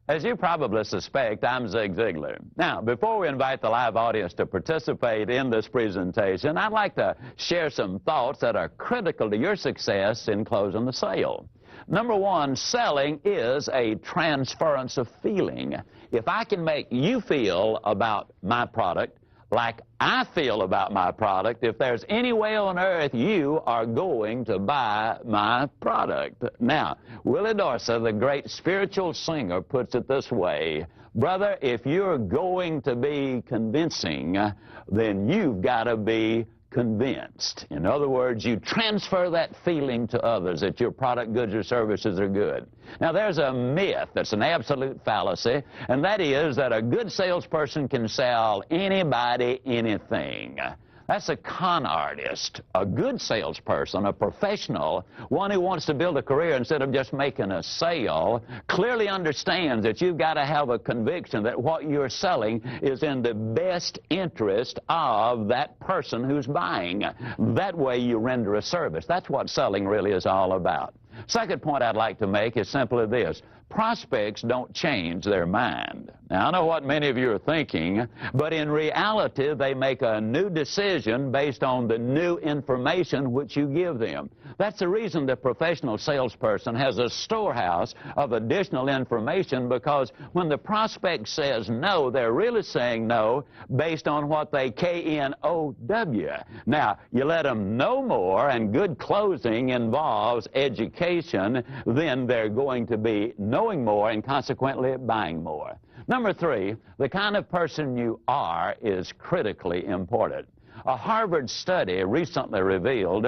As you probably suspect, I'm Zig Ziglar. Now, before we invite the live audience to participate in this presentation, I'd like to share some thoughts that are critical to your success in closing the sale. Number one, selling is a transference of feeling. If I can make you feel about my product like I feel about my product, if there's any way on earth you are going to buy my product. Now, Willie Dorsey, the great spiritual singer, puts it this way: brother, if you're going to be convincing, then you've got to be convinced. In other words, you transfer that feeling to others that your product, goods, or services are good. Now, there's a myth that's an absolute fallacy, and that is that a good salesperson can sell anybody anything. That's a con artist. A good salesperson, a professional, one who wants to build a career instead of just making a sale, clearly understands that you've got to have a conviction that what you're selling is in the best interest of that person who's buying. That way you render a service. That's what selling really is all about. Second point I'd like to make is simply this: prospects don't change their mind. Now, I know what many of you are thinking, but in reality, they make a new decision based on the new information which you give them. That's the reason the professional salesperson has a storehouse of additional information, because when the prospect says no, they're really saying no based on what they K-N-O-W. Now, you let them know more, and good closing involves education, then they're going to be knowing more and consequently buying more. Number three, the kind of person you are is critically important. A Harvard study recently reveals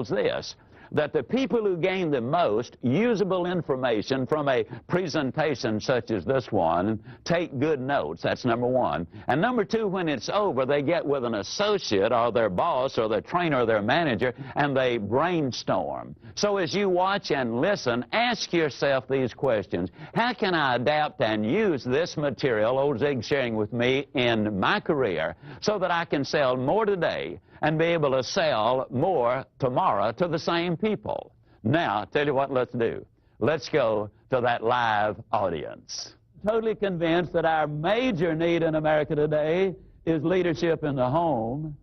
this: that the people who gain the most usable information from a presentation such as this one take good notes. That's number one. And number two, when it's over, they get with an associate or their boss or their trainer or their manager, and they brainstorm. So as you watch and listen, ask yourself these questions: how can I adapt and use this material old Zig's sharing with me in my career so that I can sell more today and be able to sell more tomorrow to the same people? Now, tell you what, let's do. Let's go to that live audience. Totally convinced that our major need in America today is leadership in the home.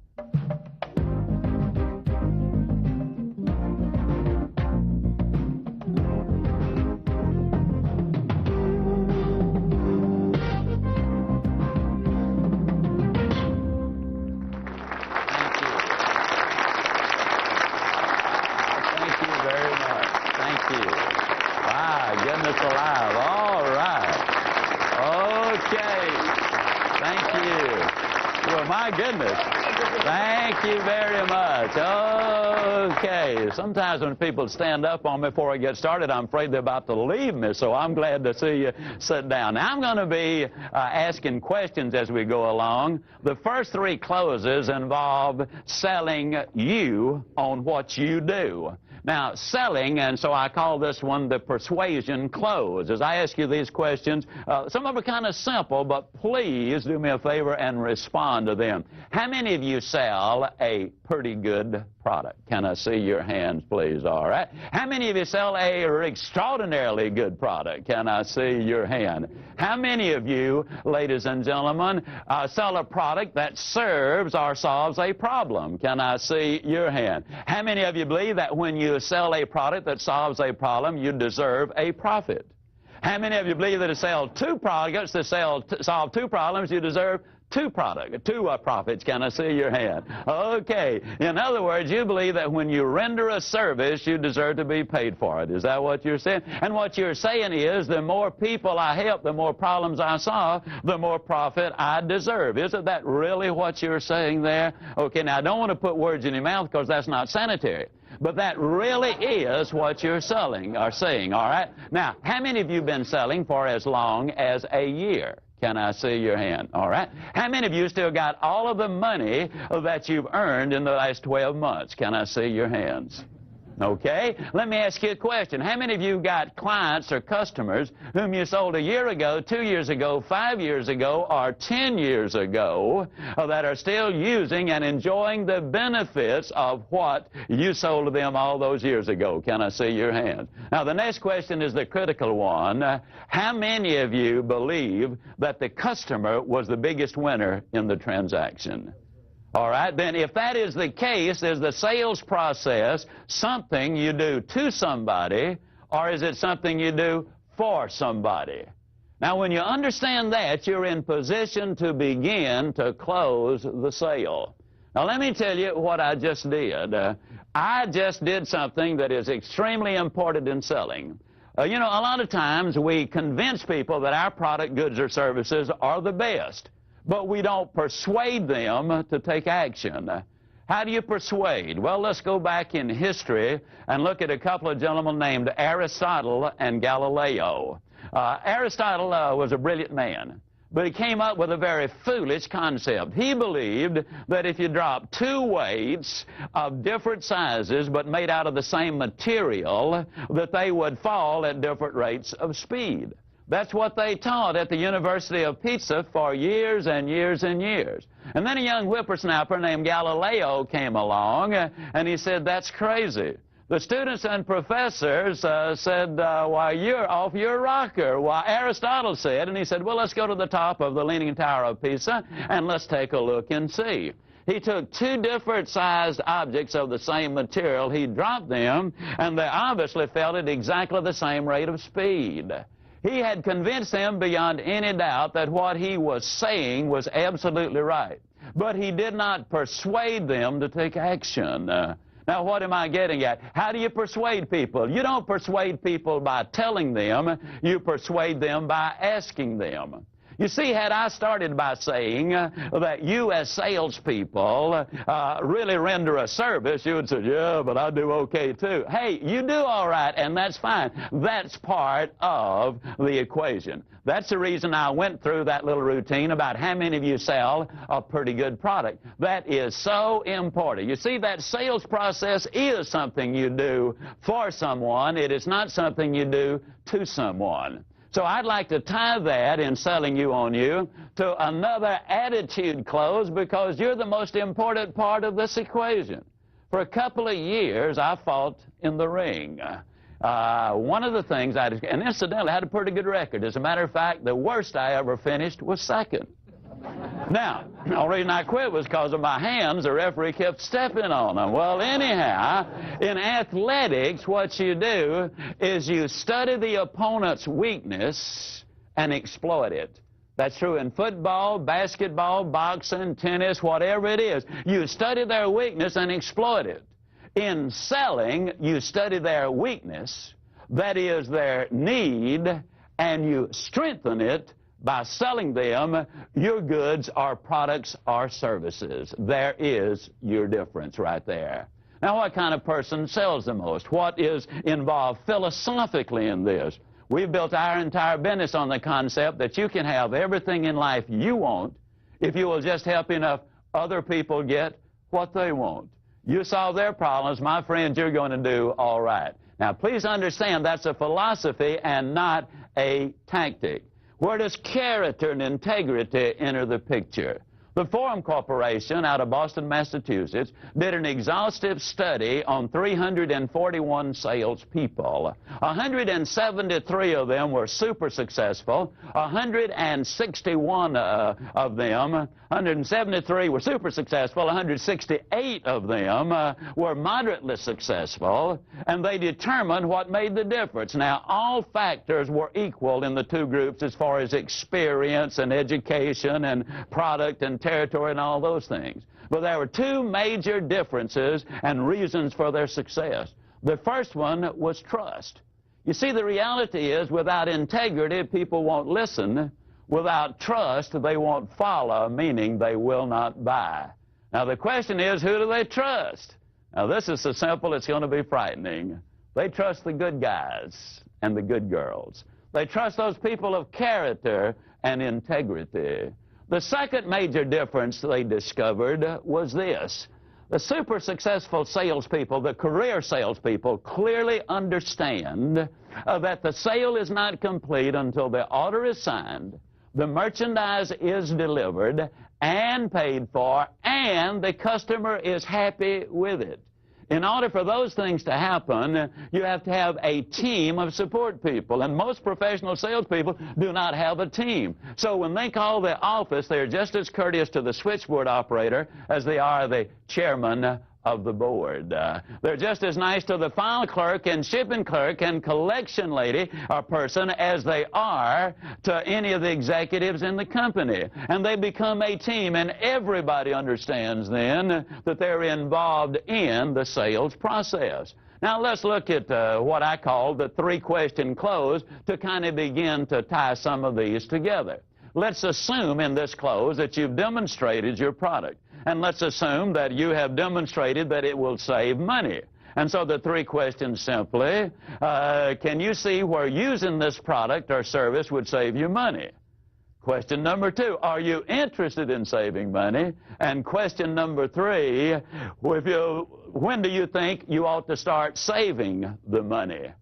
Goodness alive. All right. Okay. Thank you. Well, my goodness. Thank you very much. Okay. Sometimes when people stand up on me before I get started, I'm afraid they're about to leave me, so I'm glad to see you sit down. Now, I'm going to be asking questions as we go along. The first three closes involve selling you on what you do. Now, selling, and so I call this one the persuasion close. As I ask you these questions, some of them are kind of simple, but please do me a favor and respond to them. How many of you sell a pretty good product? Can I see your hands, please? All right. How many of you sell a extraordinarily good product? Can I see your hand? How many of you, ladies and gentlemen, sell a product that serves or solves a problem? Can I see your hand? How many of you believe that when you sell a product that solves a problem, you deserve a profit? How many of you believe that to sell two products that solve two problems, you deserve two profits? Can I see your hand? Okay. In other words, you believe that when you render a service, you deserve to be paid for it. Is that what you're saying? And what you're saying is, the more people I help, the more problems I solve, the more profit I deserve. Isn't that really what you're saying there? Okay, now I don't want to put words in your mouth because that's not sanitary. But that really is what you're selling or saying, all right? Now, how many of you have been selling for as long as a year? Can I see your hand? All right. How many of you still got all of the money that you've earned in the last 12 months? Can I see your hands? Okay? Let me ask you a question. How many of you got clients or customers whom you sold a year ago, 2 years ago, 5 years ago, or 10 years ago that are still using and enjoying the benefits of what you sold to them all those years ago? Can I see your hand? Now, the next question is the critical one. How many of you believe that the customer was the biggest winner in the transaction? All right, then if that is the case, is the sales process something you do to somebody, or is it something you do for somebody? Now, when you understand that, you're in position to begin to close the sale. Now, let me tell you what I just did. I just did something that is extremely important in selling. You know, a lot of times we convince people that our product, goods, or services are the best, but we don't persuade them to take action. How do you persuade? Well, let's go back in history and look at a couple of gentlemen named Aristotle and Galileo. Aristotle was a brilliant man, but he came up with a very foolish concept. He believed that if you dropped two weights of different sizes but made out of the same material, that they would fall at different rates of speed. That's what they taught at the University of Pisa for years and years and years. And then a young whippersnapper named Galileo came along, and he said, that's crazy. The students and professors said, why, you're off your rocker. Why, Aristotle said, and he said, well, let's go to the top of the Leaning Tower of Pisa, and let's take a look and see. He took two different sized objects of the same material, he dropped them, and they obviously fell at exactly the same rate of speed. He had convinced them beyond any doubt that what he was saying was absolutely right. But he did not persuade them to take action. Now, what am I getting at? How do you persuade people? You don't persuade people by telling them. You persuade them by asking them. You see, had I started by saying that you as salespeople really render a service, you would say, yeah, but I do okay too. Hey, you do all right, and that's fine. That's part of the equation. That's the reason I went through that little routine about how many of you sell a pretty good product. That is so important. You see, that sales process is something you do for someone. It is not something you do to someone. So I'd like to tie that in selling you on you to another attitude close, because you're the most important part of this equation. For a couple of years, I fought in the ring. One of the things and incidentally, I had a pretty good record. As a matter of fact, the worst I ever finished was second. Now, the only reason I quit was because of my hands. The referee kept stepping on them. Well, anyhow, in athletics, what you do is you study the opponent's weakness and exploit it. That's true in football, basketball, boxing, tennis, whatever it is. You study their weakness and exploit it. In selling, you study their weakness, that is their need, and you strengthen it by selling them your goods or products or services. There is your difference right there. Now, what kind of person sells the most? What is involved philosophically in this? We've built our entire business on the concept that you can have everything in life you want if you will just help enough other people get what they want. You solve their problems, my friends, you're going to do all right. Now, please understand that's a philosophy and not a tactic. Where does character and integrity enter the picture? The Forum Corporation out of Boston, Massachusetts, did an exhaustive study on 341 salespeople. 173 of them were super successful. 161 of them, 173 were super successful. 168 of them were moderately successful, and they determined what made the difference. Now, all factors were equal in the two groups as far as experience and education and product and territory and all those things. But there were two major differences and reasons for their success. The first one was trust. You see, the reality is without integrity, people won't listen. Without trust, they won't follow, meaning they will not buy. Now, the question is, who do they trust? Now, this is so simple, it's going to be frightening. They trust the good guys and the good girls. They trust those people of character and integrity. The second major difference they discovered was this. The super successful salespeople, the career salespeople, clearly understand that the sale is not complete until the order is signed, the merchandise is delivered and paid for, and the customer is happy with it. In order for those things to happen, you have to have a team of support people, and most professional salespeople do not have a team. So when they call the office, they're just as courteous to the switchboard operator as they are the chairman of the board. They're just as nice to the file clerk and shipping clerk and collection lady or person as they are to any of the executives in the company. And they become a team, and everybody understands then that they're involved in the sales process. Now let's look at what I call the three-question close to kind of begin to tie some of these together. Let's assume in this close that you've demonstrated your product. And let's assume that you have demonstrated that it will save money. And so the three questions simply, can you see where using this product or service would save you money? Question number two, are you interested in saving money? And question number three, when do you think you ought to start saving the money?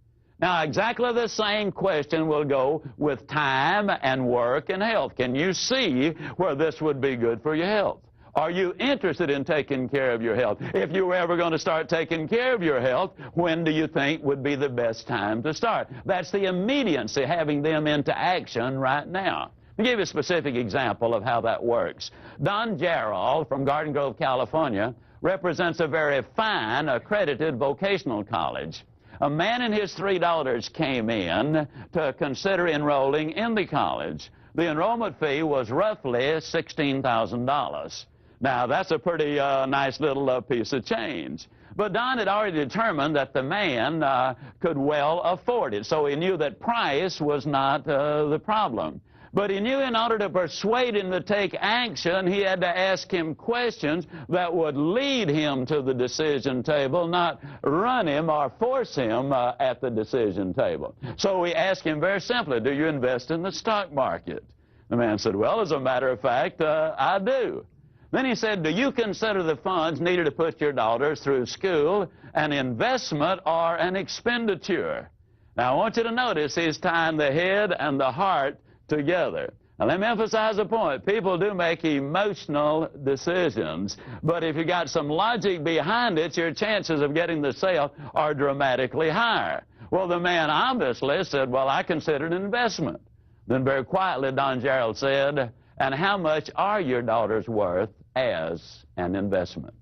Now, exactly the same question will go with time and work and health. Can you see where this would be good for your health? Are you interested in taking care of your health? If you were ever going to start taking care of your health, when do you think would be the best time to start? That's the immediacy, having them into action right now. Let me give you a specific example of how that works. Don Gerald from Garden Grove, California, represents a very fine, accredited vocational college. A man and his three daughters came in to consider enrolling in the college. The enrollment fee was roughly $16,000. Now, that's a pretty nice little piece of change. But Don had already determined that the man could well afford it, so he knew that price was not the problem. But he knew in order to persuade him to take action, he had to ask him questions that would lead him to the decision table, not run him or force him at the decision table. So he asked him very simply, do you invest in the stock market? The man said, well, as a matter of fact, I do. Then he said, do you consider the funds needed to put your daughters through school an investment or an expenditure? Now, I want you to notice he's tying the head and the heart together. Now, let me emphasize a point. People do make emotional decisions, but if you got some logic behind it, your chances of getting the sale are dramatically higher. Well, the man obviously said, well, I consider it an investment. Then very quietly, Don Gerald said, and how much are your daughters worth as an investment?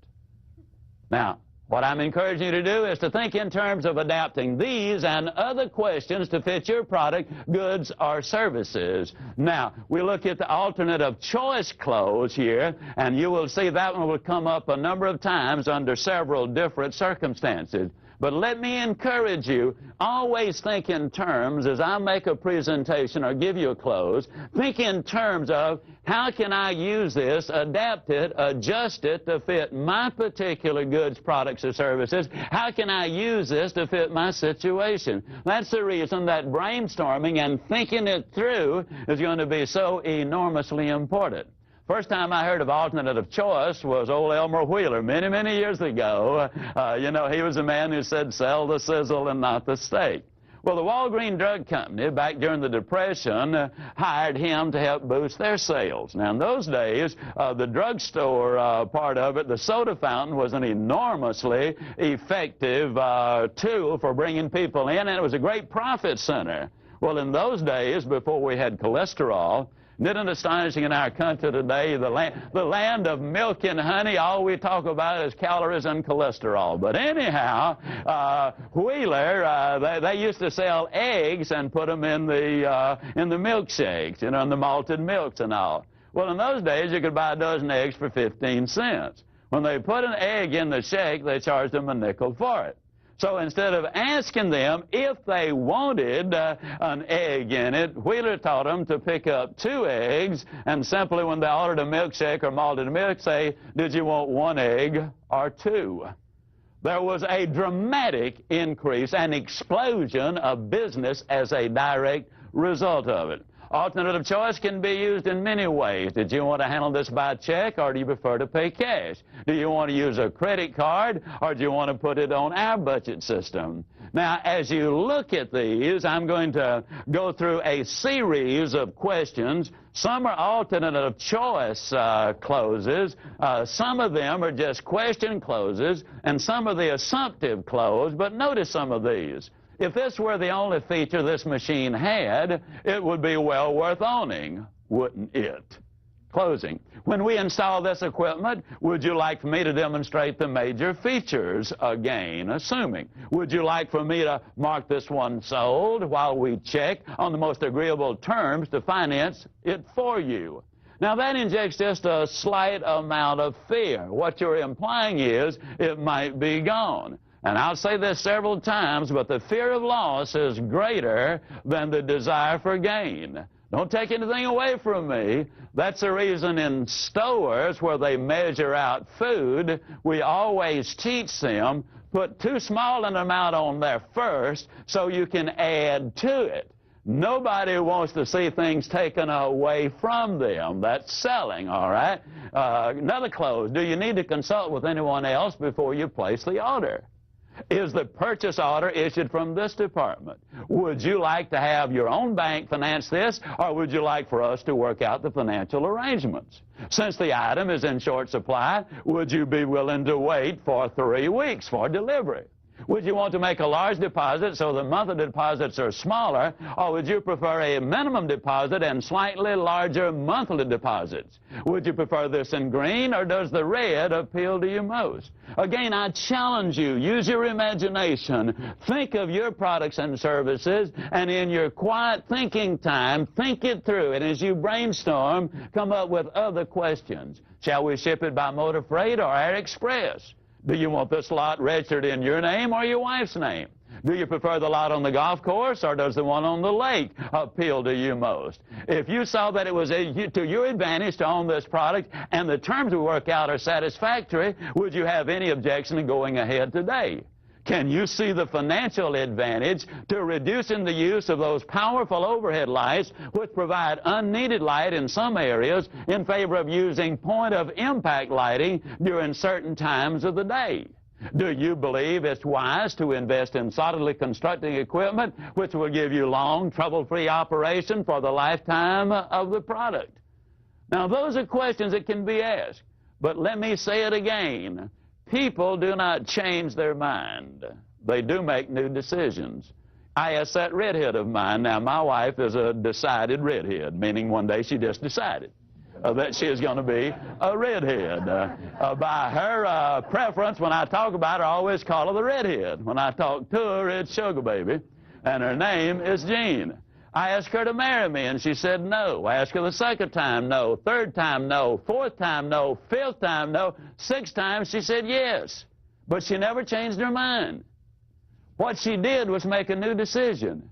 Now, what I'm encouraging you to do is to think in terms of adapting these and other questions to fit your product, goods, or services. Now, we look at the alternate of choice close here, and you will see that one will come up a number of times under several different circumstances. But let me encourage you, always think in terms, as I make a presentation or give you a close, think in terms of how can I use this, adapt it, adjust it to fit my particular goods, products, or services? How can I use this to fit my situation? That's the reason that brainstorming and thinking it through is going to be so enormously important. First time I heard of alternate of choice was old Elmer Wheeler many, many years ago. You know, he was a man who said, sell the sizzle and not the steak. Well, the Walgreens Drug Company, back during the Depression, hired him to help boost their sales. Now, in those days, the drugstore part of it, the soda fountain, was an enormously effective tool for bringing people in, and it was a great profit center. Well, in those days, before we had cholesterol, isn't it astonishing in our country today, the land of milk and honey, all we talk about is calories and cholesterol. But anyhow, Wheeler, they used to sell eggs and put them in the milkshakes, you know, in the malted milks and all. Well, in those days, you could buy a dozen eggs for 15 cents. When they put an egg in the shake, they charged them a nickel for it. So instead of asking them if they wanted an egg in it, Wheeler taught them to pick up 2 eggs and simply when they ordered a milkshake or malted milk, say, did you want 1 egg or 2? There was a dramatic increase, an explosion of business as a direct result of it. Alternative choice can be used in many ways. Did you want to handle this by check, or do you prefer to pay cash? Do you want to use a credit card, or do you want to put it on our budget system? Now, as you look at these, I'm going to go through a series of questions. Some are alternative choice closes. Some of them are just question closes, and some are the assumptive close. But notice some of these. If this were the only feature this machine had, it would be well worth owning, wouldn't it? Closing. When we install this equipment, would you like for me to demonstrate the major features again? Assuming. Would you like for me to mark this one sold while we check on the most agreeable terms to finance it for you? Now, that injects just a slight amount of fear. What you're implying is it might be gone. And I'll say this several times, but the fear of loss is greater than the desire for gain. Don't take anything away from me. That's the reason in stores where they measure out food, we always teach them, put too small an amount on there first so you can add to it. Nobody wants to see things taken away from them. That's selling, all right? Another close. Do you need to consult with anyone else before you place the order? Is the purchase order issued from this department? Would you like to have your own bank finance this, or would you like for us to work out the financial arrangements? Since the item is in short supply, would you be willing to wait for 3 weeks for delivery? Would you want to make a large deposit so the monthly deposits are smaller, or would you prefer a minimum deposit and slightly larger monthly deposits? Would you prefer this in green, or does the red appeal to you most? Again, I challenge you, use your imagination. Think of your products and services, and in your quiet thinking time, think it through. And as you brainstorm, come up with other questions. Shall we ship it by motor freight or air express? Do you want this lot registered in your name or your wife's name? Do you prefer the lot on the golf course, or does the one on the lake appeal to you most? If you saw that it was to your advantage to own this product and the terms we work out are satisfactory, would you have any objection to going ahead today? Can you see the financial advantage to reducing the use of those powerful overhead lights which provide unneeded light in some areas in favor of using point-of-impact lighting during certain times of the day? Do you believe it's wise to invest in solidly constructing equipment which will give you long, trouble-free operation for the lifetime of the product? Now, those are questions that can be asked, but let me say it again. People do not change their mind. They do make new decisions. I asked that redhead of mine. Now, my wife is a decided redhead, meaning one day she just decided that she is going to be a redhead. By her preference, when I talk about her, I always call her the redhead. When I talk to her, it's Sugar Baby, and her name is Jean. I asked her to marry me, and she said no. I asked her the second time, no. Third time, no. Fourth time, no. Fifth time, no. Sixth time, she said yes. But she never changed her mind. What she did was make a new decision.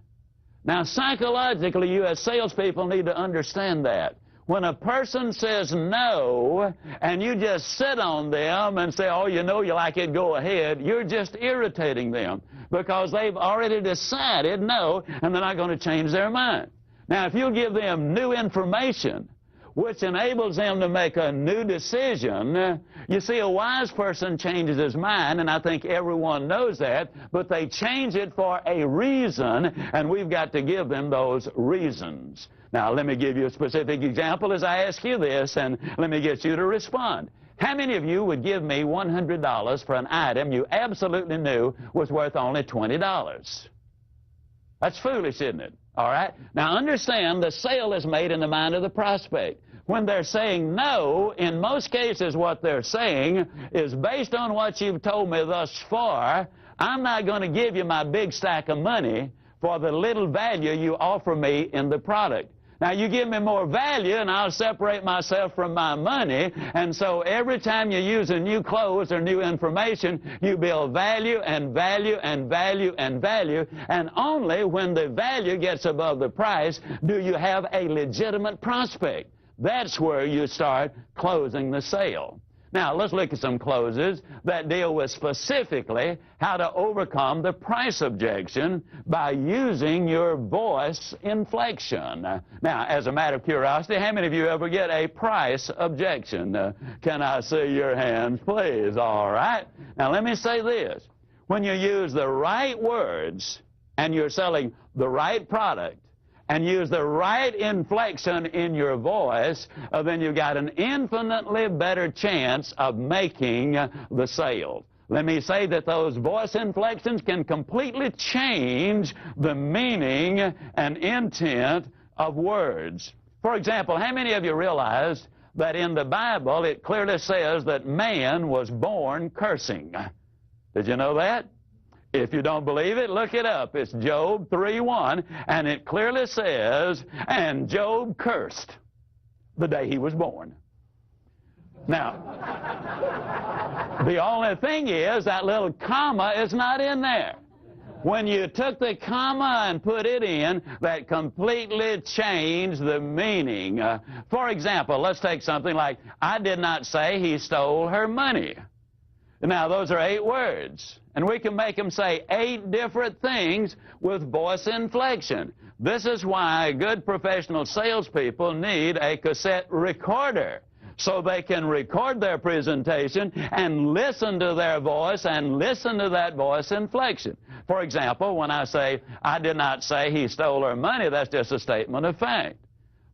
Now, psychologically, you as salespeople need to understand that. When a person says no, and you just sit on them and say, oh, you know you like it, go ahead, you're just irritating them because they've already decided no, and they're not going to change their mind. Now, if you give them new information, which enables them to make a new decision, you see, a wise person changes his mind, and I think everyone knows that, but they change it for a reason, and we've got to give them those reasons. Now, let me give you a specific example as I ask you this, and let me get you to respond. How many of you would give me $100 for an item you absolutely knew was worth only $20? That's foolish, isn't it? All right? Now, understand the sale is made in the mind of the prospect. When they're saying no, in most cases what they're saying is based on what you've told me thus far, I'm not going to give you my big stack of money for the little value you offer me in the product. Now, you give me more value, and I'll separate myself from my money. And so every time you use a new clothes or new information, you build value and value and value and value. And only when the value gets above the price do you have a legitimate prospect. That's where you start closing the sale. Now, let's look at some closes that deal with specifically how to overcome the price objection by using your voice inflection. Now, as a matter of curiosity, how many of you ever get a price objection? Can I see your hands, please? All right. Now, let me say this. When you use the right words and you're selling the right product, and use the right inflection in your voice, then you've got an infinitely better chance of making the sale. Let me say that those voice inflections can completely change the meaning and intent of words. For example, how many of you realize that in the Bible it clearly says that man was born cursing? Did you know that? If you don't believe it, look it up. It's Job 3:1, and it clearly says, and Job cursed the day he was born. Now, the only thing is that little comma is not in there. When you took the comma and put it in, that completely changed the meaning. For example, let's take something like, I did not say he stole her money. Now, those are 8 words, and we can make them say 8 different things with voice inflection. This is why good professional salespeople need a cassette recorder, so they can record their presentation and listen to their voice and listen to that voice inflection. For example, when I say, I did not say he stole her money, that's just a statement of fact.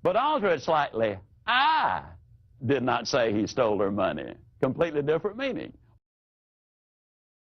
But alter it slightly, I did not say he stole her money. Completely different meaning.